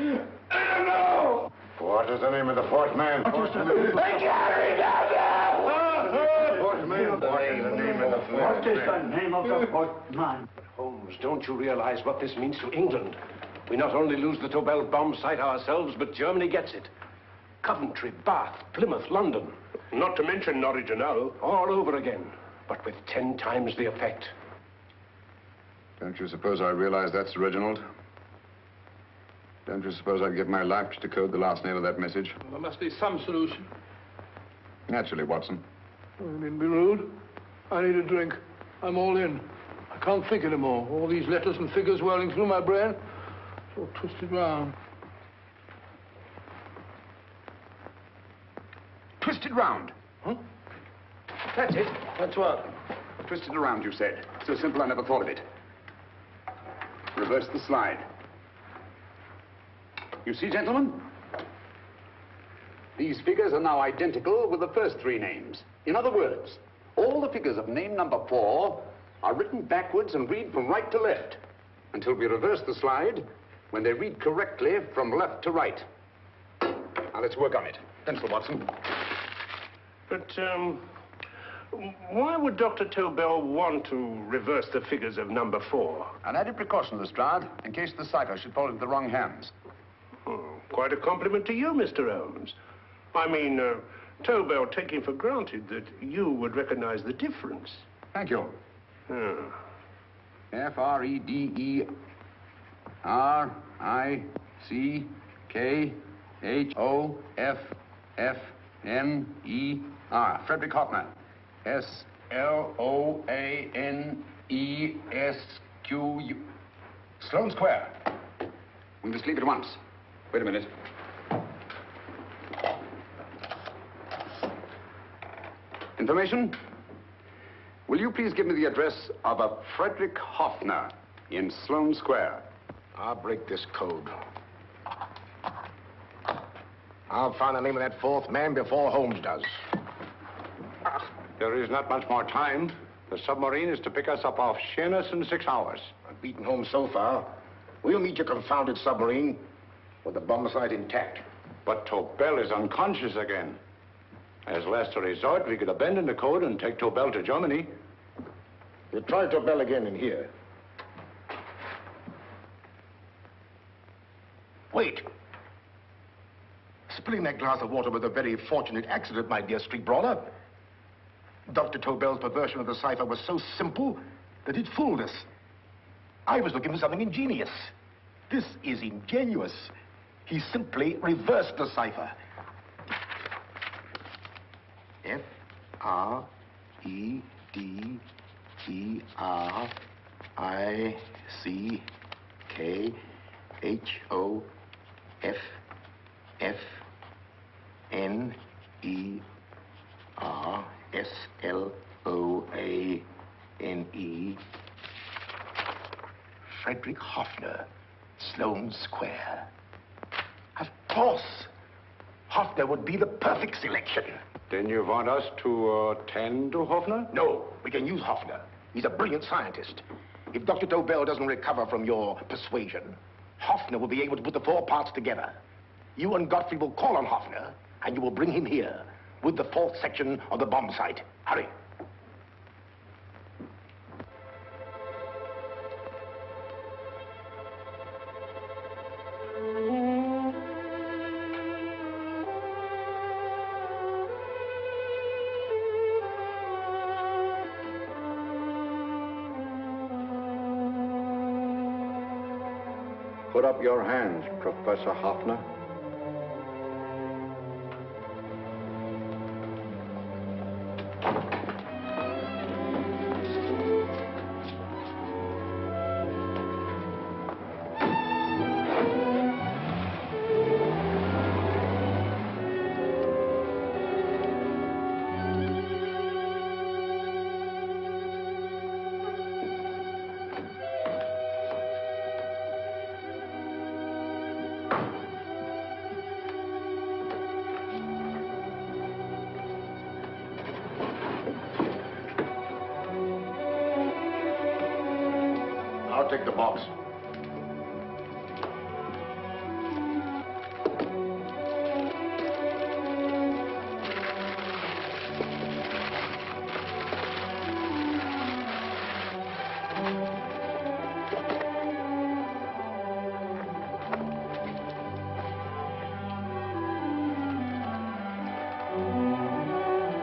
I don't know. What is the name of the 4th man? I can't remember. What is the name of the 4th man? Holmes, don't you realize what this means to England? We not only lose the Tobel bomb site ourselves, but Germany gets it. Coventry, Bath, Plymouth, London. Not to mention Norwich and Hull. All over again, but with 10 times the effect. Don't you suppose I realize that's Reginald? Don't you suppose I'd give my life to decode the last name of that message? Well, there must be some solution. Naturally, Watson. You needn't be rude. I need a drink. I'm all in. I can't think anymore. All these letters and figures whirling through my brain. It's all twisted round. Twisted round. Huh? That's it. That's what? Twisted around, you said. So simple, I never thought of it. Reverse the slide. You see, gentlemen? These figures are now identical with the first 3 names. In other words, all the figures of name number 4 are written backwards and read from right to left until we reverse the slide when they read correctly from left to right. Now, let's work on it. Pencil, Watson. But, Why would Dr. Tobel want to reverse the figures of number 4? An added precaution, Lestrade, in case the cipher should fall into the wrong hands. Oh, quite a compliment to you, Mr. Holmes. I mean, Tobel taking for granted that you would recognize the difference. Thank you. F-R-E-D-E-R-I-C-K-H-O-F-F-N-E-R. Frederick Hoffner. S-L-O-A-N-E-S-Q-U. Sloane Square. We must leave at once. Wait a minute. Information? Will you please give me the address of a Frederick Hoffner in Sloane Square? I'll break this code. I'll find the name of that 4th man before Holmes does. There is not much more time. The submarine is to pick us up off Sheerness in 6 hours. I've beaten Holmes so far. We'll meet your confounded submarine with the bomb site intact. But Tobel is unconscious again. As last resort, we could abandon the code and take Tobel to Germany. We'll try Tobel again in here. Wait. Spilling that glass of water was a very fortunate accident, my dear street brawler. Dr. Tobel's perversion of the cipher was so simple that it fooled us. I was looking for something ingenious. This is ingenuous. He simply reversed the cipher. F-R-E-D-E-R-I-C-K-H-O-F-F-N-E-R-S-L-O-A-N-E. Frederick Hoffner, Sloane Square. Of course. Hoffner would be the perfect selection. Then you want us to attend to Hoffner? No, we can use Hoffner. He's a brilliant scientist. If Dr. Tobel doesn't recover from your persuasion, Hoffner will be able to put the 4 parts together. You and Godfrey will call on Hoffner, and you will bring him here with the 4th section of the bomb site. Hurry. Put up your hands, Professor Hoffner. I'll take the box.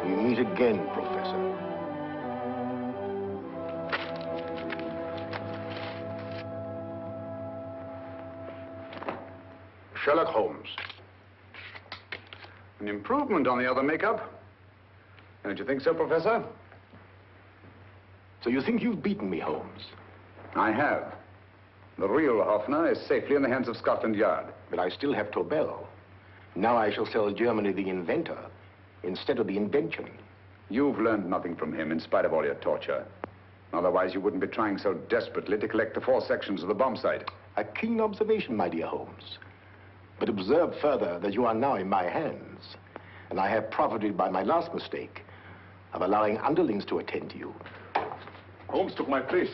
We meet again, Professor. Sherlock Holmes. An improvement on the other makeup. Don't you think so, Professor? So you think you've beaten me, Holmes? I have. The real Hoffner is safely in the hands of Scotland Yard. But I still have Tobel. Now I shall sell Germany the inventor instead of the invention. You've learned nothing from him in spite of all your torture. Otherwise, you wouldn't be trying so desperately to collect the 4 sections of the bomb site. A keen observation, my dear Holmes. But observe further that you are now in my hands, and I have profited by my last mistake of allowing underlings to attend to you. Holmes took my place,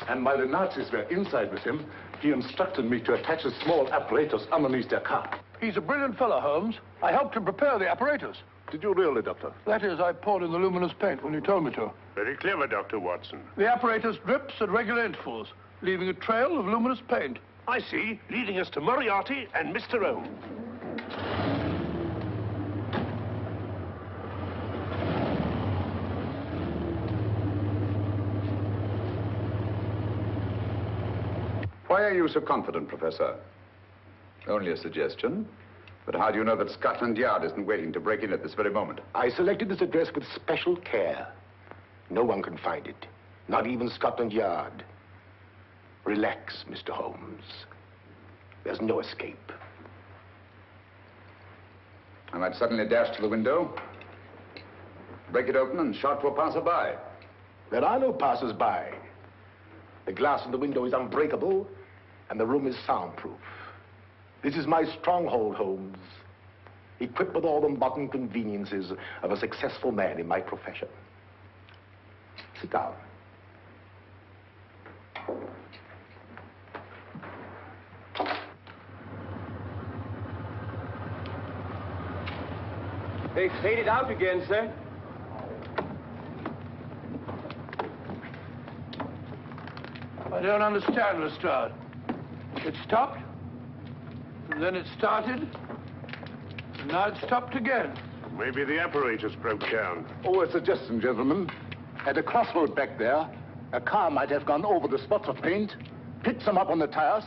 and while the Nazis were inside with him, he instructed me to attach a small apparatus underneath their car. He's a brilliant fellow, Holmes. I helped him prepare the apparatus. Did you really, Doctor? That is, I poured in the luminous paint when you told me to. Very clever, Dr. Watson. The apparatus drips at regular intervals, leaving a trail of luminous paint. I see, leading us to Moriarty and Mr. Holmes. Why are you so confident, Professor? Only a suggestion. But how do you know that Scotland Yard isn't waiting to break in at this very moment? I selected this address with special care. No one can find it. Not even Scotland Yard. Relax, Mr. Holmes. There's no escape. I might suddenly dash to the window, break it open, and shout to a passerby. There are no passers-by. The glass in the window is unbreakable, and the room is soundproof. This is my stronghold, Holmes. Equipped with all the modern conveniences of a successful man in my profession. Sit down. They faded out again, sir. I don't understand, Lestrade. It stopped, and then it started, and now it stopped again. Maybe the apparatus broke down. Oh, a suggestion, gentlemen. At a crossroad back there, a car might have gone over the spots of paint, picked some up on the tires,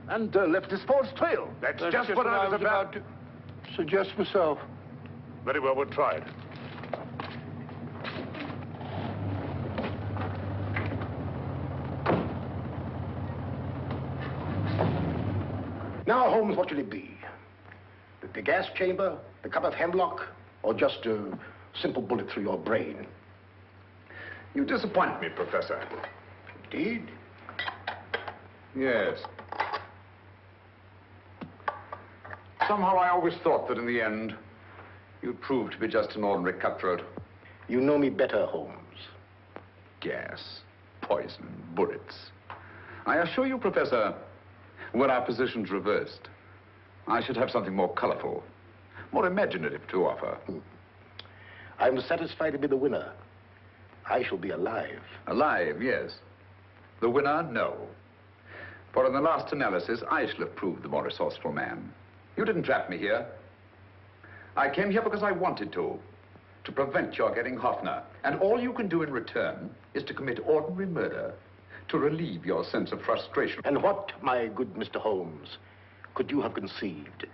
and left his false trail. That's just what I was about to suggest myself. Very well, we'll try it. Now, Holmes, what should it be? The gas chamber, the cup of hemlock, or just a simple bullet through your brain? You disappoint me, Professor. Indeed? Yes. Somehow I always thought that in the end, you'd prove to be just an ordinary cutthroat. You know me better, Holmes. Gas, poison, bullets. I assure you, Professor, were our positions reversed, I should have something more colorful, more imaginative to offer. I'm satisfied to be the winner. I shall be alive. Alive, yes. The winner, no. For in the last analysis, I shall have proved the more resourceful man. You didn't trap me here. I came here because I wanted to prevent your getting Hoffner. And all you can do in return is to commit ordinary murder to relieve your sense of frustration. And what, my good Mr. Holmes, could you have conceived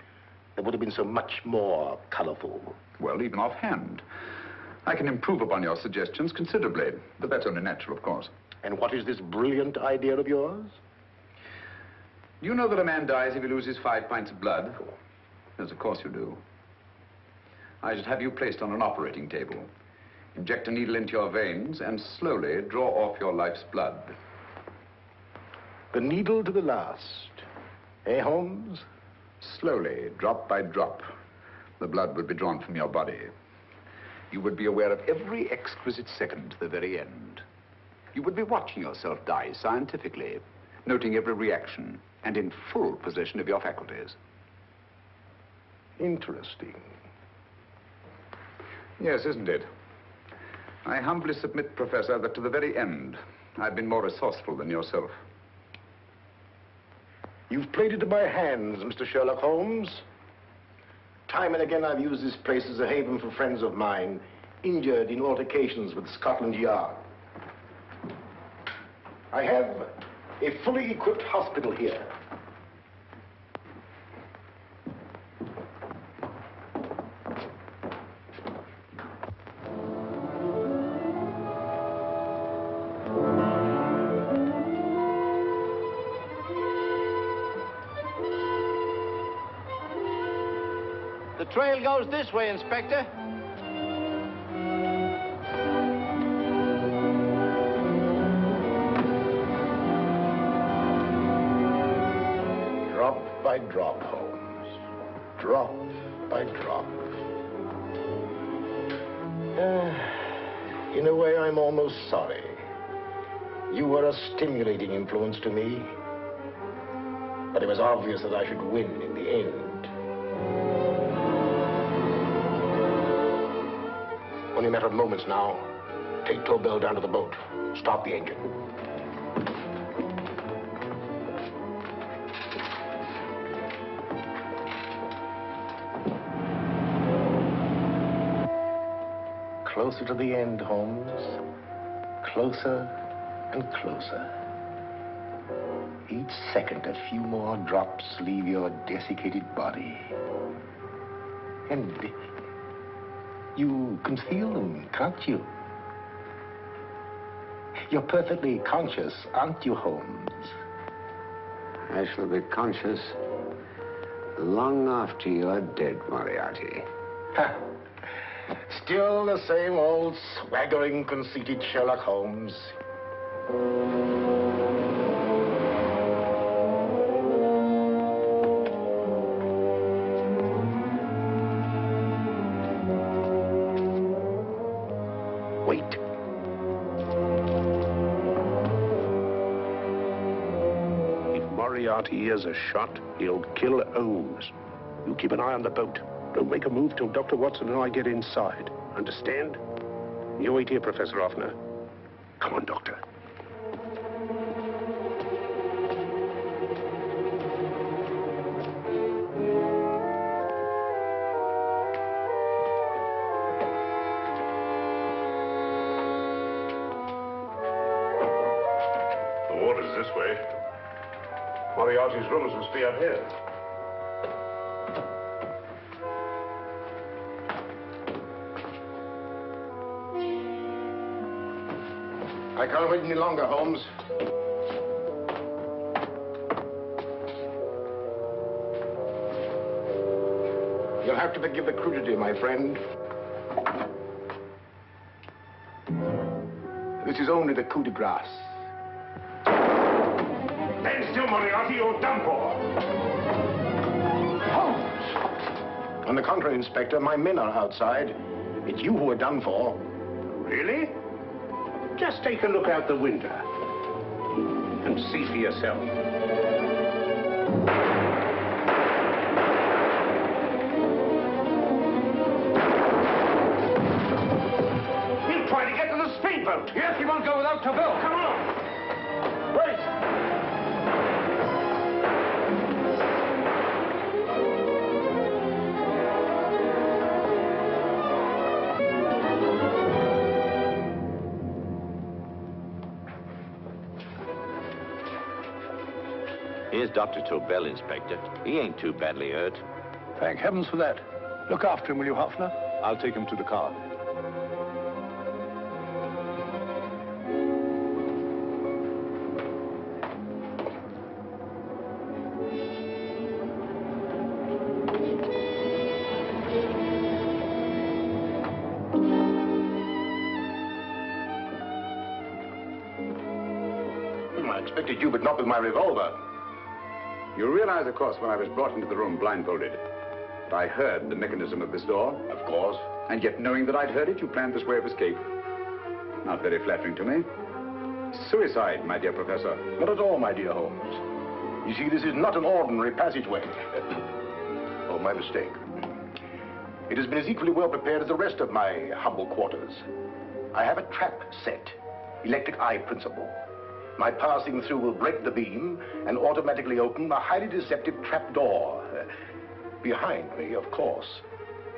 that would have been so much more colorful? Well, even offhand, I can improve upon your suggestions considerably, but that's only natural, of course. And what is this brilliant idea of yours? You know that a man dies if he loses 5 pints of blood? Yes, of course you do. I should have you placed on an operating table, inject a needle into your veins, and slowly draw off your life's blood. The needle to the last. Eh, Holmes? Slowly, drop by drop, the blood would be drawn from your body. You would be aware of every exquisite second to the very end. You would be watching yourself die scientifically, noting every reaction, and in full possession of your faculties. Interesting. Yes, isn't it? I humbly submit, Professor, that to the very end, I've been more resourceful than yourself. You've played into my hands, Mr. Sherlock Holmes. Time and again, I've used this place as a haven for friends of mine, injured in altercations with Scotland Yard. I have a fully equipped hospital here. The trail goes this way, Inspector. Drop by drop, Holmes. Drop by drop. In a way, I'm almost sorry. You were a stimulating influence to me. But it was obvious that I should win in the end. Only a matter of moments now. Take Tobel down to the boat. Start the engine. Closer to the end, Holmes. Closer and closer. Each second, a few more drops leave your desiccated body. And you can feel them, can't you? You're perfectly conscious, aren't you, Holmes? I shall be conscious long after you're dead, Moriarty. Ha! Still the same old swaggering, conceited Sherlock Holmes. Wait. If Moriarty hears a shot, he'll kill Holmes. You keep an eye on the boat. Don't make a move till Dr. Watson and I get inside. Understand? You wait here, Professor Hoffner. Come on, Doctor. The water's this way. Moriarty's rooms must be out here. I can't wait any longer, Holmes. You'll have to forgive the crudity, my friend. This is only the coup de grace. Stand still, Moriarty, you're done for. Holmes! On the contrary, Inspector, my men are outside. It's you who are done for. Really? Just take a look out the window and see for yourself. He'll try to get to the speedboat. Yes, he won't go without Tobel. Come on. Wait. Here's Dr. Tobel, Inspector. He ain't too badly hurt. Thank heavens for that. Look after him, will you, Hoffner? I'll take him to the car. I expected you, but not with my revolver. You realize, of course, when I was brought into the room blindfolded, that I heard the mechanism of this door? Of course. And yet, knowing that I'd heard it, you planned this way of escape. Not very flattering to me. Suicide, my dear Professor. Not at all, my dear Holmes. You see, this is not an ordinary passageway. Oh, my mistake. It has been as equally well prepared as the rest of my humble quarters. I have a trap set, electric eye principle. My passing through will break the beam and automatically open a highly deceptive trap door. Behind me, of course,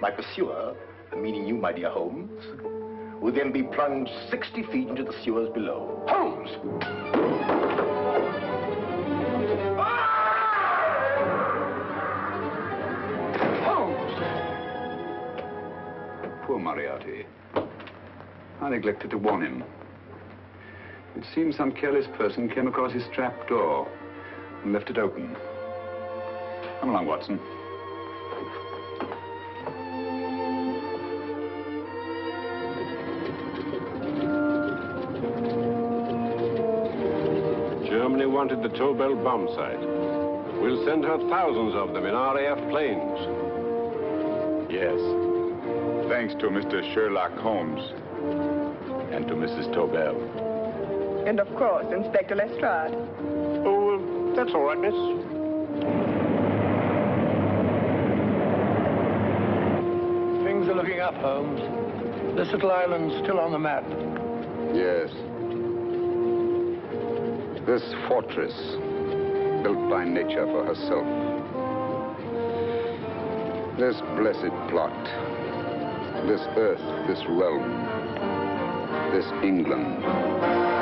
my pursuer, meaning you, my dear Holmes, will then be plunged 60 feet into the sewers below. Holmes! Holmes! Poor Moriarty. I neglected to warn him. It seems some careless person came across his trap door and left it open. Come along, Watson. Germany wanted the Tobel bomb site. We'll send her thousands of them in RAF planes. Yes. Thanks to Mr. Sherlock Holmes and to Mrs. Tobel. And of course, Inspector Lestrade. Oh, that's all right, miss. Things are looking up, Holmes. This little island's still on the map. Yes. This fortress, built by nature for herself. This blessed plot. This earth, this realm. This England.